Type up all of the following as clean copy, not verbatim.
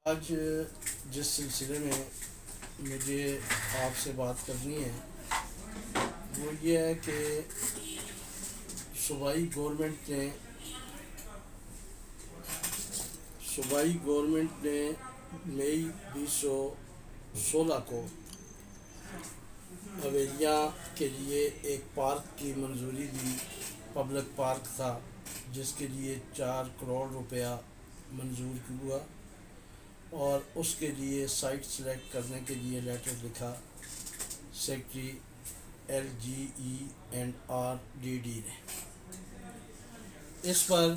آج جس سلسلے میں مجھے آپ سے بات کرنی ہے وہ یہ ہے کہ صوبائی گورنمنٹ نے مئی 2016 کو حویلیاں کے لیے ایک پارک کی منظوری دی۔ پبلک پارک تھا جس کے لیے 4 کروڑ روپیہ منظور ہوا اور اس کے لیے سائٹ سلیکٹ کرنے کے لیے لیٹر لکھا سیکٹری LGE&RDD نے۔ اس پر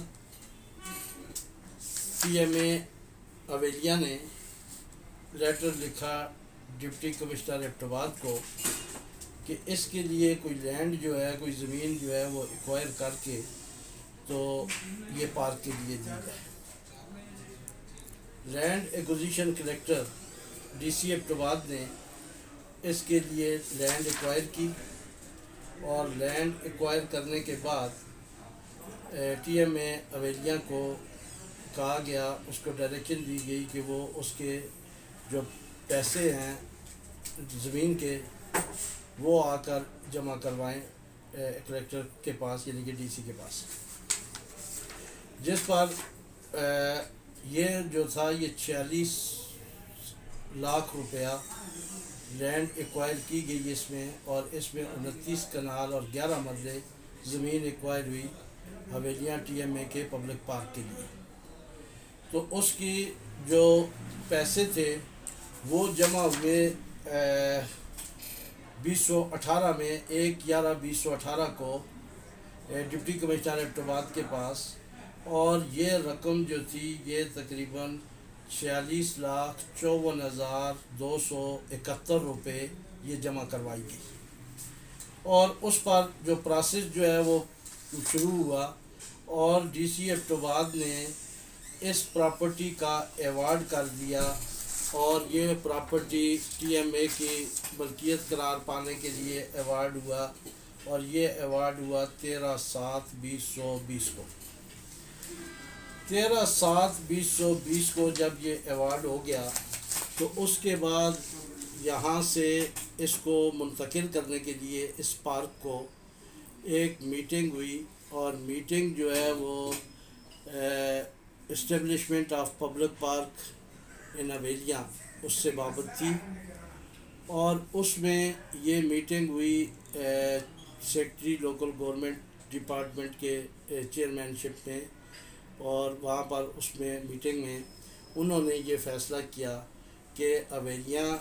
TMA حویلیاں نے لیٹر لکھا ڈپٹی کمشنر ایبٹ کو کہ اس کے لیے کوئی لینڈ جو ہے، کوئی زمین جو ہے وہ ایکوائر کر کے تو یہ پارک کے لیے دی جائے۔ لینڈ ایکوزیشن کلیکٹر DC ایبٹ نے اس کے لیے لینڈ ایکوائر کی اور لینڈ ایکوائر کرنے کے بعد TMA حویلیاں کو کہا گیا، اس کو ڈائریکشن دی گئی کہ وہ اس کے جو پیسے ہیں زمین کے وہ آ کر جمع کروائیں کلیکٹر کے پاس، یعنی کہ DC کے پاس، جس پر یہ جو تھا یہ 46 لاکھ روپیہ لینڈ ایکوائر کی گئی اس میں، اور اس میں 29 کنال اور 11 مرلے زمین ایکوائر ہوئی حویلیاں TMA کے پبلک پارک کے لیے۔ تو اس کی جو پیسے تھے وہ جمع ہوئے 2018 میں 1/11/2018 کو ڈپٹی کمشنر ایبٹ کے پاس، اور یہ رقم جو تھی یہ تقریباً 46,54,271 روپے یہ جمع کروائی گئی، اور اس پر جو پروسیس جو ہے وہ شروع ہوا، اور DC ایبٹ نے اس پراپرٹی کا ایوارڈ کر دیا، اور یہ پراپرٹی TMA کی ملکیت قرار پانے کے لیے ایوارڈ ہوا، اور یہ ایوارڈ ہوا 13/7/2020 کو۔ 13/7/2020 کو جب یہ ایوارڈ ہو گیا تو اس کے بعد یہاں سے اس کو منتقل کرنے کے لیے اس پارک کو ایک میٹنگ ہوئی، اور میٹنگ جو ہے وہ اسٹیبلشمنٹ آف پبلک پارک ان حویلیاں اس سے بابت تھی، اور اس میں یہ میٹنگ ہوئی سیکٹری لوکل گورنمنٹ ڈپارٹمنٹ کے چیئرمین شپ میں، اور وہاں پر اس میں میٹنگ میں انہوں نے یہ فیصلہ کیا کہ حویلیاں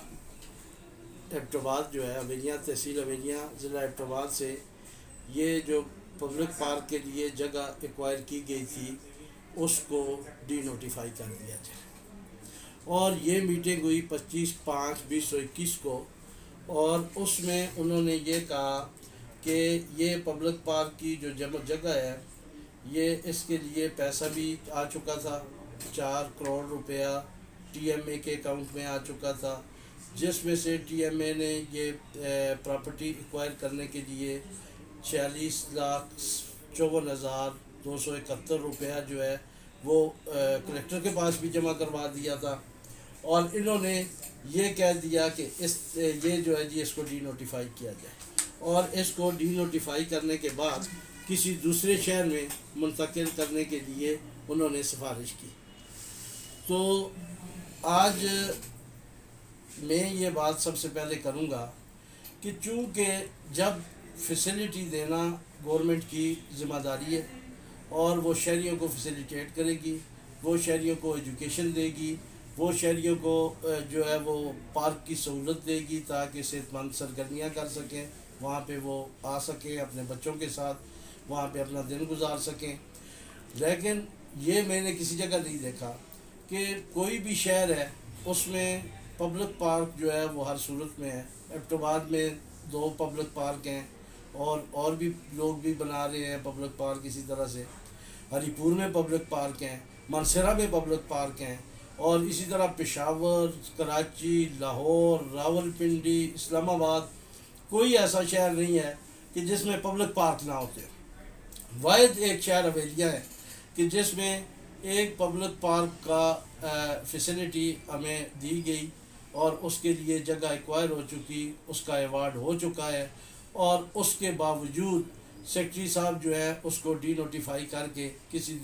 ایبٹ جو ہے، حویلیاں تحصیل حویلیاں ضلع ایبٹ سے یہ جو پبلک پارک کے لیے جگہ ایکوائر کی گئی تھی اس کو ڈی نوٹیفائی کر دیا جائے، اور یہ میٹنگ ہوئی 25/5/2021 کو، اور اس میں انہوں نے یہ کہا کہ یہ پبلک پارک کی جو جگہ ہے یہ اس کے لیے پیسہ بھی آ چکا تھا، 4 کروڑ روپیہ TMA کے اکاؤنٹ میں آ چکا تھا، جس میں سے TMA نے یہ پراپرٹی ایکوائر کرنے کے لیے 46,54,271 روپیہ جو ہے وہ کلیکٹر کے پاس بھی جمع کروا دیا تھا، اور انہوں نے یہ کہہ دیا کہ یہ جو ہے جی اس کو ڈی نوٹیفائی کیا جائے، اور اس کو ڈی نوٹیفائی کرنے کے بعد کسی دوسرے شہر میں منتقل کرنے کے لیے انہوں نے سفارش کی۔ تو آج میں یہ بات سب سے پہلے کروں گا کہ چونکہ جب فیسیلیٹی دینا گورنمنٹ کی ذمہ داری ہے، اور وہ شہریوں کو فیسیلیٹیٹ کرے گی، وہ شہریوں کو ایجوکیشن دے گی، وہ شہریوں کو جو ہے وہ پارک کی سہولت دے گی تاکہ صحت مند سرگرمیاں کر سکیں، وہاں پہ وہ آ سکیں اپنے بچوں کے ساتھ، وہاں پہ اپنا دن گزار سکیں۔ لیکن یہ میں نے کسی جگہ نہیں دیکھا کہ کوئی بھی شہر ہے اس میں پبلک پارک جو ہے وہ ہر صورت میں ہے۔ ایبٹ میں 2 پبلک پارک ہیں، اور بھی لوگ بھی بنا رہے ہیں پبلک پارک اسی طرح سے، ہری پور میں پبلک پارک ہیں، منسرا میں پبلک پارک ہیں، اور اسی طرح پشاور، کراچی، لاہور، راولپنڈی، اسلام آباد، کوئی ایسا شہر نہیں ہے کہ جس میں پبلک پارک نہ ہوتے۔ واحد ایک شہر حویلیاں ہے کہ جس میں ایک پبلک پارک کا فیسلٹی ہمیں دی گئی اور اس کے لیے جگہ ایکوائر ہو چکی، اس کا ایوارڈ ہو چکا ہے، اور اس کے باوجود سیکٹری صاحب جو ہے اس کو ڈی نوٹیفائی کر کے کسی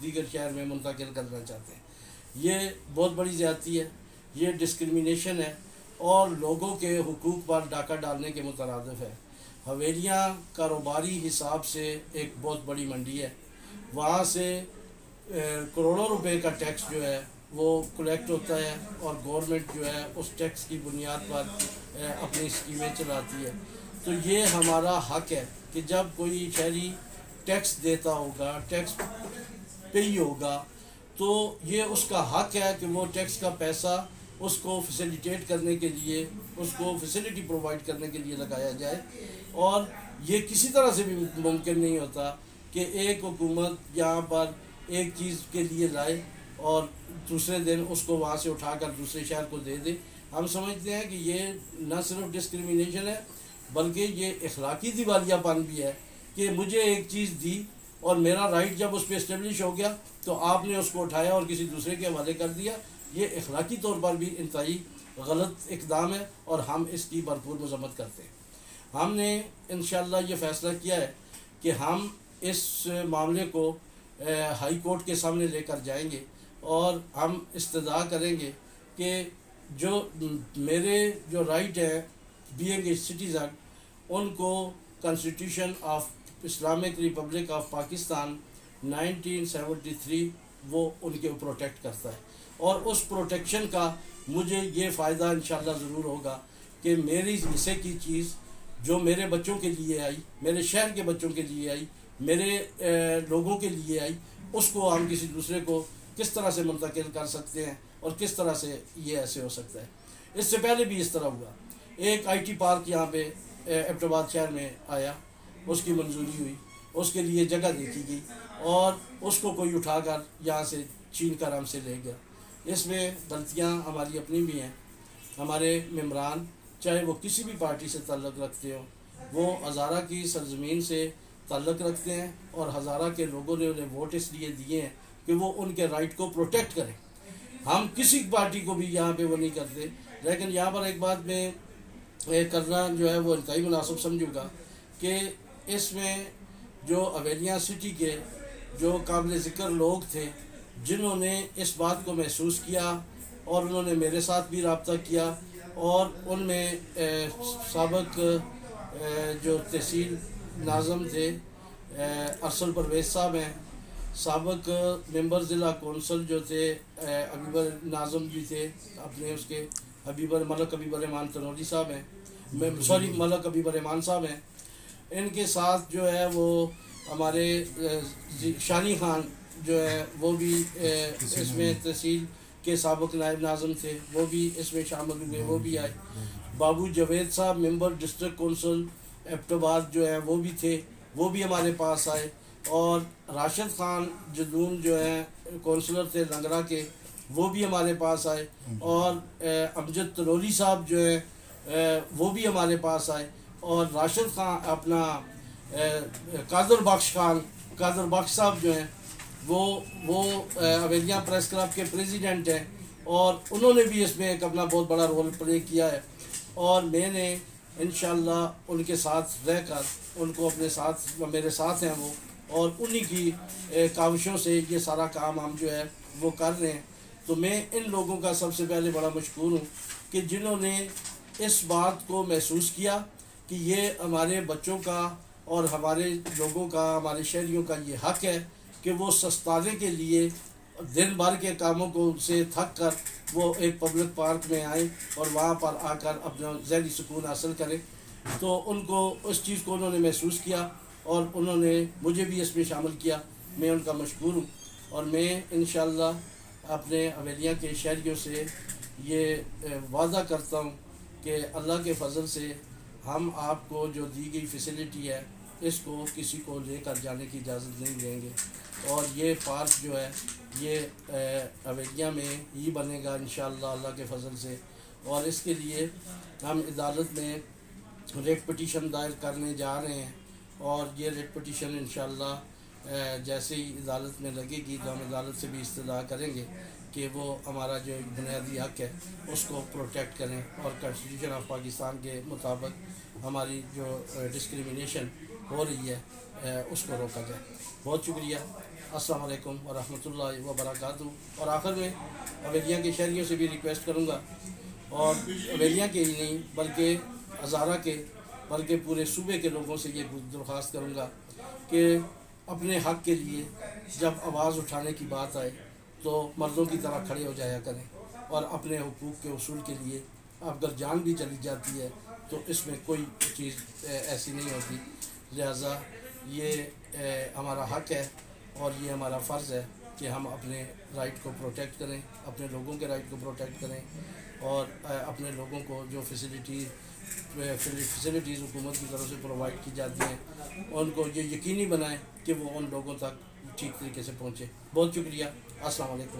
دیگر شہر میں منتقل کرنا چاہتے ہیں۔ یہ بہت بڑی زیادتی ہے، یہ ڈسکرمنیشن ہے اور لوگوں کے حقوق پر ڈاکہ ڈالنے کے مترادف ہے۔ حویلیاں کاروباری حساب سے ایک بہت بڑی منڈی ہے، وہاں سے کروڑوں روپے کا ٹیکس جو ہے وہ کلیکٹ ہوتا ہے، اور گورنمنٹ جو ہے اس ٹیکس کی بنیاد پر اپنی اسکیمیں چلاتی ہے۔ تو یہ ہمارا حق ہے کہ جب کوئی شہری ٹیکس دیتا ہوگا، ٹیکس پی ہوگا، تو یہ اس کا حق ہے کہ وہ ٹیکس کا پیسہ اس کو فیسیلیٹیٹ کرنے کے لیے، اس کو فیسلٹی پرووائڈ کرنے کے لیے لگایا جائے۔ اور یہ کسی طرح سے بھی ممکن نہیں ہوتا کہ ایک حکومت یہاں پر ایک چیز کے لیے لائے اور دوسرے دن اس کو وہاں سے اٹھا کر دوسرے شہر کو دے دے۔ ہم سمجھتے ہیں کہ یہ نہ صرف ڈسکرمنیشن ہے بلکہ یہ اخلاقی دیوالیہ پن بھی ہے کہ مجھے ایک چیز دی اور میرا رائٹ جب اس پہ اسٹیبلش ہو گیا تو آپ نے اس کو اٹھایا اور کسی دوسرے کے حوالے کر دیا۔ یہ اخلاقی طور پر بھی انتہائی غلط اقدام ہے اور ہم اس کی بھرپور مذمت کرتے ہیں۔ ہم نے انشاءاللہ یہ فیصلہ کیا ہے کہ ہم اس معاملے کو ہائی کورٹ کے سامنے لے کر جائیں گے اور ہم استدعا کریں گے کہ جو میرے جو رائٹ ہیں بینگ اے سٹیزن، ان کو constitution of Islamic republic of Pakistan 1973 وہ ان کے پروٹیکٹ کرتا ہے، اور اس پروٹیکشن کا مجھے یہ فائدہ انشاءاللہ ضرور ہوگا کہ میری حصے کی چیز جو میرے بچوں کے لیے آئی، میرے شہر کے بچوں کے لیے آئی، میرے لوگوں کے لیے آئی، اس کو ہم کسی دوسرے کو کس طرح سے منتقل کر سکتے ہیں اور کس طرح سے یہ ایسے ہو سکتا ہے۔ اس سے پہلے بھی اس طرح ہوا، ایک آئی ٹی پارک یہاں پہ ایبٹ آباد شہر میں آیا، اس کی منظوری ہوئی، اس کے لیے جگہ دیکھی گئی اور اس کو کوئی اٹھا کر یہاں سے چھین کر ہم سے لے گیا۔ اس میں غلطیاں ہماری اپنی بھی ہیں۔ ہمارے ممبران چاہے وہ کسی بھی پارٹی سے تعلق رکھتے ہوں، وہ ہزارہ کی سرزمین سے تعلق رکھتے ہیں اور ہزارہ کے لوگوں نے انہیں ووٹ اس لیے دیے ہیں کہ وہ ان کے رائٹ کو پروٹیکٹ کریں۔ ہم کسی پارٹی کو بھی یہاں پہ وہ نہیں کرتے، لیکن یہاں پر ایک بات میں کرنا جو ہے وہ انتہائی مناسب سمجھوں گا کہ اس میں جو حویلیاں سٹی کے جو قابل ذکر لوگ تھے جنہوں نے اس بات کو محسوس کیا اور انہوں نے میرے ساتھ بھی رابطہ کیا، اور ان میں سابق جو تحصیل ناظم تھے ارسل پرویز صاحب ہیں، سابق ممبر ضلع کونسل جو تھے حبیب ناظم جی تھے اپنے اس کے ملک حبیب الرحمان تنوری صاحب ہیں، ملک حبیب الرحمان صاحب ہیں۔ ان کے ساتھ جو ہے وہ ہمارے شانی خان جو ہے وہ بھی اس میں تحصیل کے سابق نائب ناظم تھے، وہ بھی اس میں شامل ہوئے، وہ بھی آئے۔ بابو جاوید صاحب ممبر ڈسٹرکٹ کونسل ایبٹ آباد جو ہے وہ بھی تھے، وہ بھی ہمارے پاس آئے، اور راشد خان جدون جو ہیں کونسلر تھے لنگرا کے، وہ بھی ہمارے پاس آئے، اور امجد تنوری صاحب جو ہیں وہ بھی ہمارے پاس آئے، اور راشد خان اپنا قادر بخش صاحب جو ہیں وہ حویلیاں پریس کلب کے پریزیڈنٹ ہیں، اور انہوں نے بھی اس میں ایک اپنا بہت بڑا رول پلے کیا ہے، اور میں نے انشاءاللہ ان کے ساتھ رہ کر ان کو اپنے ساتھ، میرے ساتھ ہیں وہ، اور انہی کی کاوشوں سے یہ سارا کام ہم جو ہے وہ کر رہے ہیں۔ تو میں ان لوگوں کا سب سے پہلے بڑا مشکور ہوں کہ جنہوں نے اس بات کو محسوس کیا کہ یہ ہمارے بچوں کا اور ہمارے لوگوں کا، ہمارے شہریوں کا یہ حق ہے کہ وہ سستانے کے لیے دن بھر کے کاموں کو سے تھک کر وہ ایک پبلک پارک میں آئیں اور وہاں پر آ کر اپنا ذہنی سکون حاصل کریں۔ تو ان کو اس چیز کو انہوں نے محسوس کیا اور انہوں نے مجھے بھی اس میں شامل کیا، میں ان کا مشکور ہوں، اور میں انشاءاللہ اپنے حویلیاں کے شہریوں سے یہ وعدہ کرتا ہوں کہ اللہ کے فضل سے ہم آپ کو جو دی گئی فیسلٹی ہے اس کو کسی کو لے کر جانے کی اجازت نہیں دیں گے، اور یہ پارک جو ہے یہ حویلیاں میں ہی بنے گا انشاءاللہ اللہ کے فضل سے۔ اور اس کے لیے ہم عدالت میں ریٹ پٹیشن دائر کرنے جا رہے ہیں، اور یہ ریٹ پٹیشن انشاءاللہ جیسے ہی عدالت میں لگے گی تو ہم عدالت سے بھی استدعا کریں گے کہ وہ ہمارا جو بنیادی حق ہے اس کو پروٹیکٹ کریں اور کانسٹیٹیوشن آف پاکستان کے مطابق ہماری جو ڈسکریمنیشن ہو رہی ہے اس کو روکا جائے. بہت شکریہ. السلام علیکم ورحمۃ اللہ وبرکاتہ. اور آخر میں اویلیاں کے شہریوں سے بھی ریکویسٹ کروں گا، اور اویلیاں کے ہی نہیں بلکہ ہزارہ کے بلکہ پورے صوبے کے لوگوں سے یہ درخواست کروں گا کہ اپنے حق کے لیے جب آواز اٹھانے کی بات آئے تو مردوں کی طرح کھڑے ہو جایا کریں، اور اپنے حقوق کے اصول کے لیے اگر جان بھی چلی جاتی ہے تو اس میں کوئی چیز ایسی نہیں ہوتی. لہٰذا یہ ہمارا حق ہے اور یہ ہمارا فرض ہے کہ ہم اپنے رائٹ کو پروٹیکٹ کریں، اپنے لوگوں کے رائٹ کو پروٹیکٹ کریں، اور اپنے لوگوں کو جو فیسلٹیز حکومت کی طرف سے پرووائڈ کی جاتی ہیں ان کو یہ یقینی بنائیں کہ وہ ان لوگوں تک ٹھیک طریقے سے پہنچے. بہت شکریہ. السلام علیکم.